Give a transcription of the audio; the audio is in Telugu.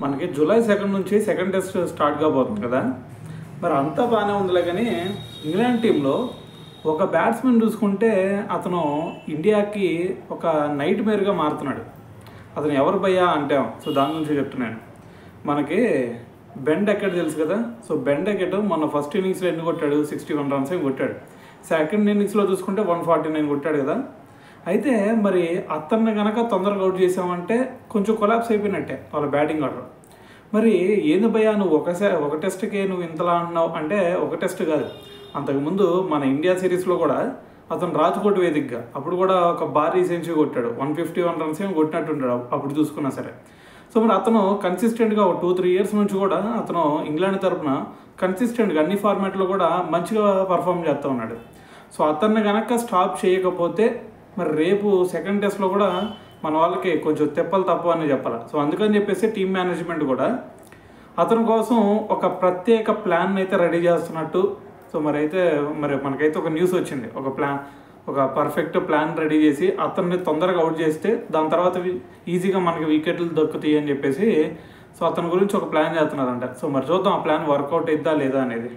మనకి జూలై 2 నుంచి సెకండ్ టెస్ట్ స్టార్ట్ కాబోతుంది కదా. మరి అంతా బాగానే ఉందిలే, కానీ ఇంగ్లాండ్ టీంలో ఒక బ్యాట్స్మెన్ చూసుకుంటే అతను ఇండియాకి ఒక నైట్ మేర్గా మారుతున్నాడు. అతను ఎవరు భయ్యా అంటే, సో దాని నుంచి చెప్తున్నాను. మనకి బెన్ డెకెట్ తెలుసు కదా. సో బెన్ డెకెట్ మొన్న ఫస్ట్ ఇన్నింగ్స్లో ఎన్ని కొట్టాడు? 61 రన్స్ ఏమి కొట్టాడు. సెకండ్ ఇన్నింగ్స్లో చూసుకుంటే 149 కొట్టాడు కదా. అయితే మరి అతన్ని కనుక తొందరగా అవుట్ చేసామంటే కొంచెం కొలాప్స్ అయిపోయినట్టే వాళ్ళ బ్యాటింగ్ ఆర్డర్. మరి ఏంది భయ్యా నువ్వు ఒక టెస్ట్కే నువ్వు ఇంతలా అన్నావు అంటే, ఒక టెస్ట్ కాదు, అంతకుముందు మన ఇండియా సిరీస్లో కూడా అతను రాజ్కోట్ వేదికగా అప్పుడు కూడా ఒక భారీ సెంచరీ కొట్టాడు. 151 రన్స్ ఏమి కొట్టినట్టుంటాడు అప్పుడు చూసుకున్నా సరే. సో మరి అతను కన్సిస్టెంట్గా ఒక 2-3 ఇయర్స్ నుంచి కూడా అతను ఇంగ్లాండ్ తరఫున కన్సిస్టెంట్గా అన్ని ఫార్మాట్లో కూడా మంచిగా పర్ఫామ్ చేస్తూ ఉన్నాడు. సో అతన్ని కనుక స్టాప్ చేయకపోతే మరి రేపు సెకండ్ టెస్ట్లో కూడా మన వాళ్ళకి కొంచెం తెప్పలు తప్పు అని చెప్పాలి. సో అందుకని చెప్పేసి టీమ్ మేనేజ్మెంట్ కూడా అతని కోసం ఒక ప్రత్యేక ప్లాన్ అయితే రెడీ చేస్తున్నట్టు. సో మరి మనకైతే ఒక న్యూస్ వచ్చింది, ఒక పర్ఫెక్ట్ ప్లాన్ రెడీ చేసి అతన్ని తొందరగా అవుట్ చేస్తే దాని తర్వాత ఈజీగా మనకి వికెట్లు దొరుకుతాయి అని చెప్పేసి సో అతని గురించి ఒక ప్లాన్ చేస్తున్నారంట. సో మరి చూద్దాం ఆ ప్లాన్ వర్కౌట్ అవుద్దా లేదా అనేది.